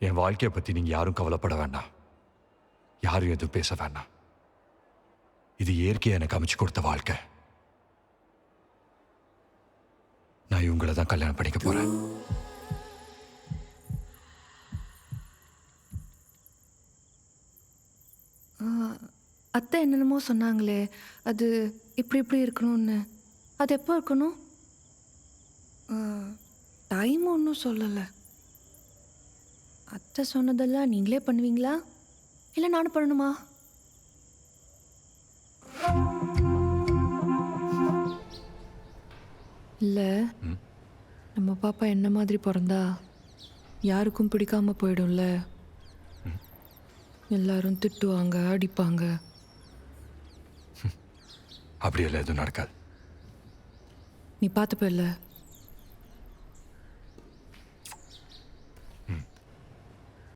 என் வாழ்க்கையை பற்றி நீங்கள் யாரும் கவலைப்பட வேண்டாம். யாரும் எதுவும் பேச வேண்டாம். இது இயற்கையை எனக்கு அமைச்சு கொடுத்த வாழ்க்கை. நான் இவங்களை தான் கல்யாணம் பண்ணிக்க போகிறேன். அத்தை என்னென்னமோ சொன்னாங்களே, அது இப்படி இப்படி இருக்கணும்னு. அது எப்போ இருக்கணும்? டைம் ஒன்றும் சொல்லலை. அத்தை சொன்னதெல்லாம் நீங்களே பண்ணுவீங்களா, இல்லை நானும் பண்ணணுமா? இல்லை, நம்ம பாப்பா என்ன மாதிரி பிறந்தா யாருக்கும் பிடிக்காம போயிடும்ல. எல்லாரும் திட்டுவாங்க, அடிப்பாங்க. அப்படியெல்லாம் எதுவும் நடக்காது. நீ பார்த்துப்ப இல்லை?